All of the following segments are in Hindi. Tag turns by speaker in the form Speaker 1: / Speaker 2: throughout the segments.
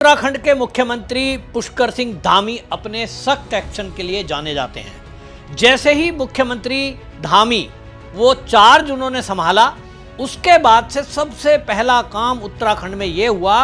Speaker 1: उत्तराखंड के मुख्यमंत्री पुष्कर सिंह धामी अपने सख्त एक्शन के लिए जाने जाते हैं। जैसे ही मुख्यमंत्री धामी वो चार्ज उन्होंने संभाला, उसके बाद से सबसे पहला काम उत्तराखंड में ये हुआ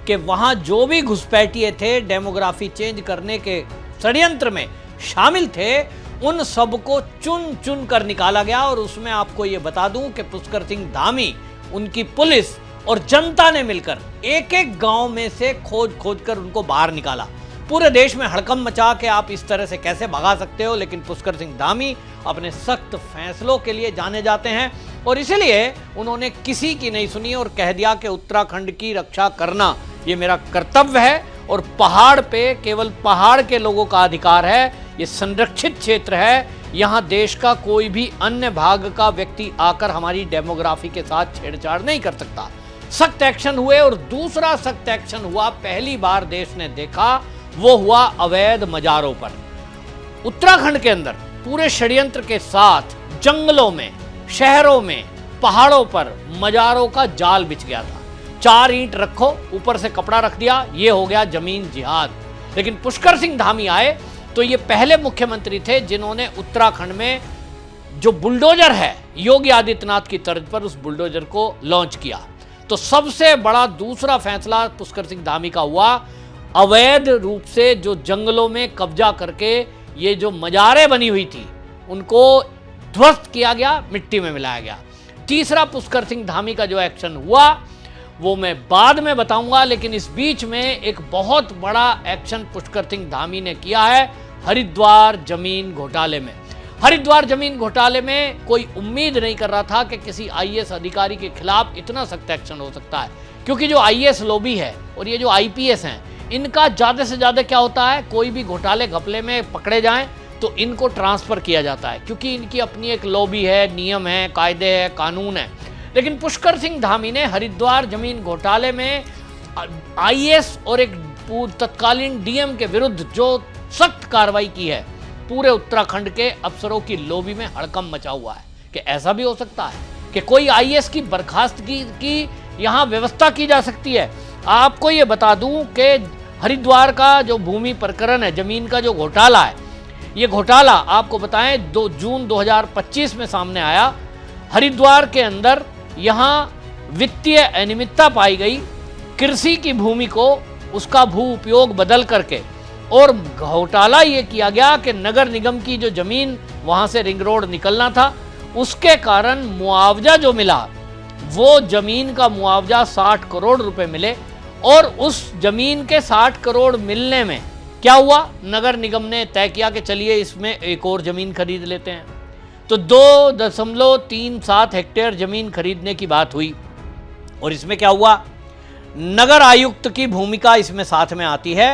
Speaker 1: कि वहां जो भी घुसपैठिए थे, डेमोग्राफी चेंज करने के षड्यंत्र में शामिल थे, उन सबको चुन चुन कर निकाला गया। और उसमें आपको ये बता दूं कि पुष्कर सिंह धामी, उनकी पुलिस और जनता ने मिलकर एक एक गांव में से खोज खोज कर उनको बाहर निकाला। पूरे देश में हड़कंप मचा के आप इस तरह से कैसे भगा सकते हो, लेकिन पुष्कर सिंह धामी अपने सख्त फैसलों के लिए जाने जाते हैं और इसलिए उन्होंने किसी की नहीं सुनी और कह दिया कि उत्तराखंड की रक्षा करना ये मेरा कर्तव्य है और पहाड़ पे केवल पहाड़ के लोगों का अधिकार है, ये संरक्षित क्षेत्र है, यहाँ देश का कोई भी अन्य भाग का व्यक्ति आकर हमारी डेमोग्राफी के साथ छेड़छाड़ नहीं कर सकता। सख्त एक्शन हुए और दूसरा सख्त एक्शन हुआ, पहली बार देश ने देखा, वो हुआ अवैध मजारों पर। उत्तराखंड के अंदर पूरे षड्यंत्र के साथ जंगलों में, शहरों में, पहाड़ों पर मजारों का जाल बिछ गया था। 4 ईंट रखो, ऊपर से कपड़ा रख दिया, ये हो गया जमीन जिहाद। लेकिन पुष्कर सिंह धामी आए तो ये पहले मुख्यमंत्री थे जिन्होंने उत्तराखंड में जो बुलडोजर है, योगी आदित्यनाथ की तर्ज पर उस बुलडोजर को लॉन्च किया। तो सबसे बड़ा दूसरा फैसला पुष्कर सिंह धामी का हुआ, अवैध रूप से जो जंगलों में कब्जा करके ये जो मजारें बनी हुई थी उनको ध्वस्त किया गया, मिट्टी में मिलाया गया। तीसरा पुष्कर सिंह धामी का जो एक्शन हुआ वो मैं बाद में बताऊंगा, लेकिन इस बीच में एक बहुत बड़ा एक्शन पुष्कर सिंह धामी ने किया है हरिद्वार जमीन घोटाले में। हरिद्वार जमीन घोटाले में कोई उम्मीद नहीं कर रहा था कि किसी आईएएस अधिकारी के खिलाफ इतना सख्त एक्शन हो सकता है, क्योंकि जो आईएएस लॉबी है और ये जो आईपीएस हैं, इनका ज़्यादा से ज़्यादा क्या होता है, कोई भी घोटाले घपले में पकड़े जाएं तो इनको ट्रांसफ़र किया जाता है, क्योंकि इनकी अपनी एक लॉबी है, नियम है, कायदे है, कानून है। लेकिन पुष्कर सिंह धामी ने हरिद्वार जमीन घोटाले में आईएएस और एक तत्कालीन डीएम के विरुद्ध जो सख्त कार्रवाई की है, पूरे उत्तराखंड के अफसरों की लॉबी में हड़कंप मचा हुआ है कि ऐसा भी हो सकता है कि कोई आईएएस की बर्खास्तगी की यहाँ व्यवस्था की जा सकती है। आपको ये बता दूं कि हरिद्वार का जो भूमि प्रकरण है, जमीन का जो घोटाला है, ये घोटाला आपको बताएं 2 जून 2025 में सामने आया। हरिद्वार के अंदर यहाँ वित्तीय अनियमितता पाई गई, कृषि की भूमि को उसका भू उपयोग बदल करके, और घोटाला ये किया गया कि नगर निगम की जो जमीन वहाँ से रिंग रोड निकलना था, उसके कारण मुआवजा जो मिला वो जमीन का मुआवजा 60 करोड़ रुपए मिले। और उस जमीन के 60 करोड़ मिलने में क्या हुआ, नगर निगम ने तय किया कि चलिए इसमें एक और जमीन खरीद लेते हैं। तो 2.37 हेक्टेयर जमीन खरीदने की बात हुई और इसमें क्या हुआ, नगर आयुक्त की भूमिका इसमें साथ में आती है।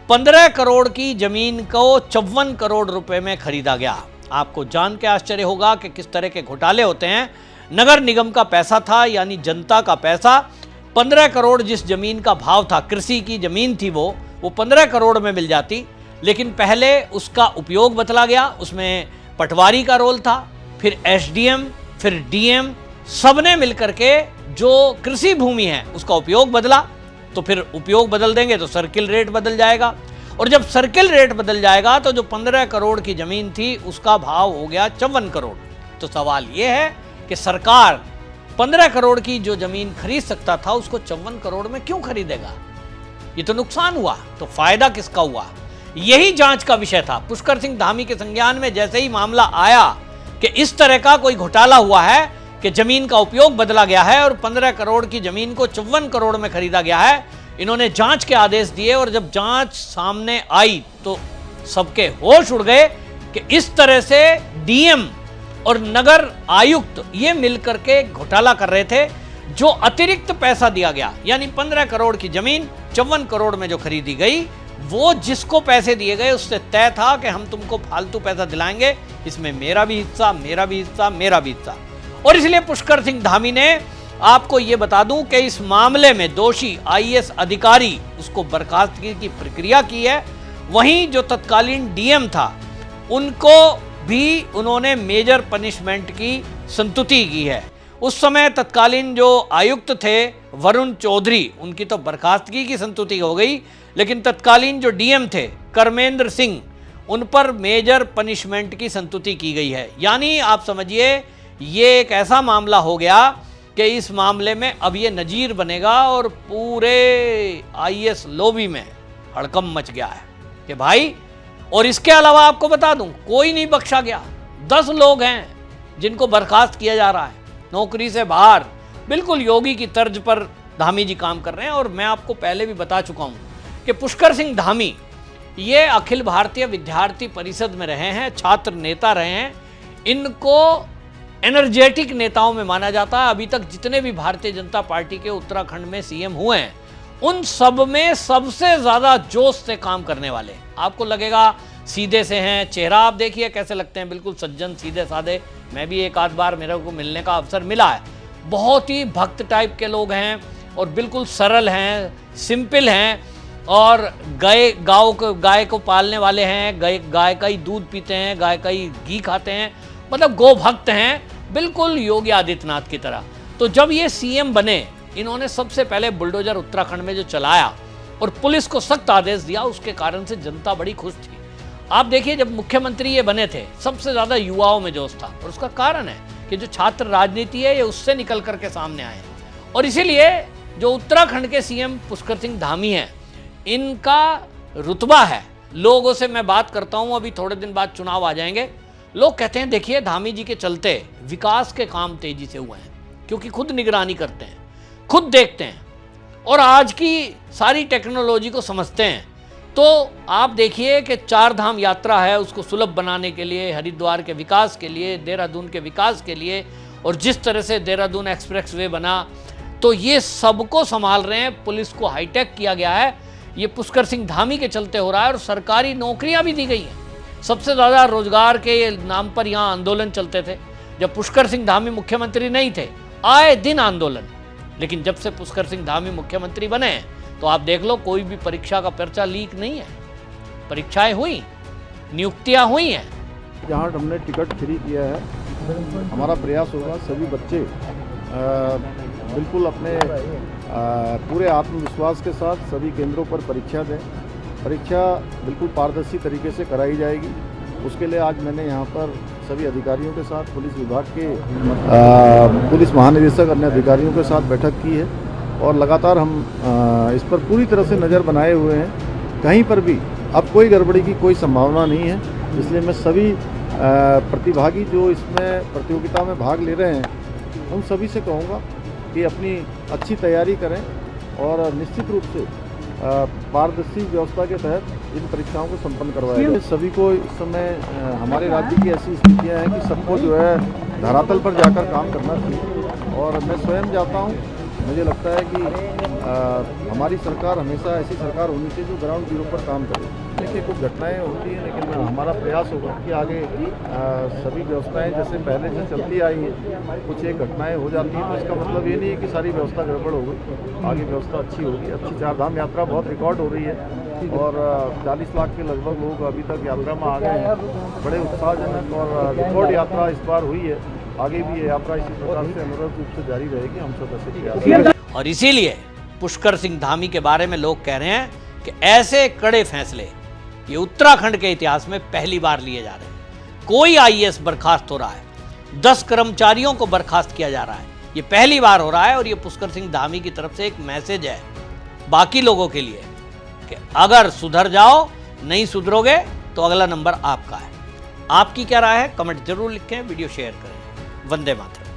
Speaker 1: 15 करोड़ की जमीन को 54 करोड़ रुपए में खरीदा गया। आपको जान के आश्चर्य होगा कि किस तरह के घोटाले होते हैं। नगर निगम का पैसा था, यानी जनता का पैसा। 15 करोड़ जिस जमीन का भाव था, कृषि की जमीन थी, वो 15 करोड़ में मिल जाती, लेकिन पहले उसका उपयोग बदला गया। उसमें पटवारी का रोल था, फिर एसडीएम, फिर डीएम, सबने मिलकर के जो कृषि भूमि है उसका उपयोग बदला। तो फिर उपयोग बदल देंगे तो सर्किल रेट बदल जाएगा, और जब सर्किल रेट बदल जाएगा तो जो 15 करोड़ की जमीन थी उसका भाव हो गया 54 करोड़। तो सवाल यह है कि सरकार 15 करोड़ की जो जमीन खरीद सकता था उसको 54 करोड़ में क्यों खरीदेगा? ये तो नुकसान हुआ, तो फायदा किसका हुआ? यही जांच का विषय था। पुष्कर सिंह धामी के संज्ञान में जैसे ही मामला आया कि इस तरह का कोई घोटाला हुआ है कि जमीन का उपयोग बदला गया है और 15 करोड़ की जमीन को 54 करोड़ में खरीदा गया है, इन्होंने जांच के आदेश दिए। और जब जांच सामने आई तो सबके होश उड़ गए कि इस तरह से डीएम और नगर आयुक्त ये मिलकर के घोटाला कर रहे थे। जो अतिरिक्त पैसा दिया गया, यानी 15 करोड़ की जमीन 54 करोड़ में जो खरीदी गई, वो जिसको पैसे दिए गए उससे तय था कि हम तुमको फालतू पैसा दिलाएंगे, इसमें मेरा भी हिस्सा, मेरा भी हिस्सा, मेरा भी हिस्सा। और इसलिए पुष्कर सिंह धामी ने, आपको ये बता दूं कि इस मामले में दोषी आईएएस अधिकारी उसको बर्खास्तगी की प्रक्रिया की है। वहीं जो तत्कालीन डीएम था उनको भी उन्होंने मेजर पनिशमेंट की संतुति की है। उस समय तत्कालीन जो आयुक्त थे वरुण चौधरी, उनकी तो बर्खास्तगी की संतुति हो गई, लेकिन तत्कालीन जो डीएम थे कर्मेंद्र सिंह, उन पर मेजर पनिशमेंट की संतुति की गई है। यानी आप समझिए ये एक ऐसा मामला हो गया कि इस मामले में अब ये नजीर बनेगा और पूरे आईएएस लॉबी में हड़कंप मच गया है कि भाई। और इसके अलावा आपको बता दूं, कोई नहीं बख्शा गया। 10 लोग हैं जिनको बर्खास्त किया जा रहा है नौकरी से बाहर। बिल्कुल योगी की तर्ज पर धामी जी काम कर रहे हैं। और मैं आपको पहले भी बता चुका हूं कि पुष्कर सिंह धामी ये अखिल भारतीय विद्यार्थी परिषद में रहे हैं, छात्र नेता रहे हैं। इनको एनर्जेटिक नेताओं में माना जाता है। अभी तक जितने भी भारतीय जनता पार्टी के उत्तराखंड में सीएम हुए हैं, उन सब में सबसे ज्यादा जोश से काम करने वाले। आपको लगेगा सीधे से हैं, चेहरा आप देखिए कैसे लगते हैं, बिल्कुल सज्जन सीधे साधे। मैं भी एक आध बार मेरे को मिलने का अवसर मिला है। बहुत ही भक्त टाइप के लोग हैं और बिल्कुल सरल हैं, सिंपल हैं और गाय को पालने वाले हैं, गाय का ही दूध पीते हैं, गाय का ही घी खाते हैं, मतलब गो भक्त हैं, बिल्कुल योगी आदित्यनाथ की तरह। तो जब ये सीएम बने, इन्होंने सबसे पहले बुलडोजर उत्तराखंड में जो चलाया और पुलिस को सख्त आदेश दिया, उसके कारण से जनता बड़ी खुश थी। आप देखिए जब मुख्यमंत्री ये बने थे, सबसे ज्यादा युवाओं में जोश था और उसका कारण है कि जो छात्र राजनीति है ये उससे निकल करके सामने आए। और इसीलिए जो उत्तराखंड के सीएम पुष्कर सिंह धामी हैं, इनका रुतबा है। लोगों से मैं बात करता हूं, अभी थोड़े दिन बाद चुनाव आ जाएंगे, लोग कहते हैं देखिए धामी जी के चलते विकास के काम तेजी से हुए हैं, क्योंकि खुद निगरानी करते हैं, खुद देखते हैं और आज की सारी टेक्नोलॉजी को समझते हैं। तो आप देखिए कि 4 धाम यात्रा है, उसको सुलभ बनाने के लिए, हरिद्वार के विकास के लिए, देहरादून के विकास के लिए, और जिस तरह से देहरादून एक्सप्रेस वे बना, तो ये सबको संभाल रहे हैं। पुलिस को हाईटेक किया गया है, ये पुष्कर सिंह धामी के चलते हो रहा है। और सरकारी नौकरियां भी दी गई हैं। सबसे ज़्यादा रोजगार के नाम पर यहाँ आंदोलन चलते थे जब पुष्कर सिंह धामी मुख्यमंत्री नहीं थे, आए दिन आंदोलन। लेकिन जब से पुष्कर सिंह धामी मुख्यमंत्री बने तो आप देख लो, कोई भी परीक्षा का पर्चा लीक नहीं है। परीक्षाएं हुई, नियुक्तियां हुई हैं।
Speaker 2: जहाँ हमने टिकट फ्री किया है, हमारा प्रयास होगा सभी बच्चे बिल्कुल अपने पूरे आत्मविश्वास के साथ सभी केंद्रों पर परीक्षा दें। परीक्षा बिल्कुल पारदर्शी तरीके से कराई जाएगी। उसके लिए आज मैंने यहाँ पर सभी अधिकारियों के साथ, पुलिस विभाग के पुलिस महानिदेशक, अन्य अधिकारियों के साथ बैठक की है और लगातार हम इस पर पूरी तरह से नज़र बनाए हुए हैं। कहीं पर भी अब कोई गड़बड़ी की कोई संभावना नहीं है। इसलिए मैं सभी प्रतिभागी जो इसमें प्रतियोगिता में भाग ले रहे हैं, उन सभी से कहूँगा कि अपनी अच्छी तैयारी करें और निश्चित रूप से पारदर्शी व्यवस्था के तहत इन परीक्षाओं को संपन्न करवाया जाए। सभी को इस समय हमारे राज्य की ऐसी स्थितियाँ हैं कि सबको जो है धरातल पर जाकर काम करना चाहिए। और मैं स्वयं जाता हूँ, मुझे लगता है कि हमारी सरकार हमेशा ऐसी सरकार होनी चाहिए जो ग्राउंड जीरो पर काम करे। देखिए कुछ घटनाएं होती हैं, लेकिन हमारा प्रयास होगा कि आगे सभी व्यवस्थाएं जैसे पहले से चलती आई हैं। कुछ एक घटनाएं हो जाती हैं तो इसका मतलब ये नहीं है कि सारी व्यवस्था गड़बड़ हो गई। आगे व्यवस्था अच्छी होगी। अच्छी 4 धाम यात्रा बहुत रिकॉर्ड हो रही है और 40 लाख के लगभग लोग अभी तक यात्रा में आ गए हैं। बड़े उत्साहजनक और रिकॉर्ड यात्रा इस बार हुई है। आगे भी ये यात्रा इसी प्रकार से अनुरूप रूप से जारी रहेगी। हम सब ऐसे प्रयास।
Speaker 1: और इसीलिए पुष्कर सिंह धामी के बारे में लोग कह रहे हैं कि ऐसे कड़े फैसले ये उत्तराखंड के इतिहास में पहली बार लिए जा रहे हैं। कोई आईएएस बर्खास्त हो रहा है, 10 कर्मचारियों को बर्खास्त किया जा रहा है, ये पहली बार हो रहा है। और ये पुष्कर सिंह धामी की तरफ से एक मैसेज है बाकी लोगों के लिए कि अगर सुधर जाओ, नहीं सुधरोगे तो अगला नंबर आपका है। आपकी क्या राय है? कमेंट जरूर लिखें, वीडियो शेयर करें। वंदे मातरम।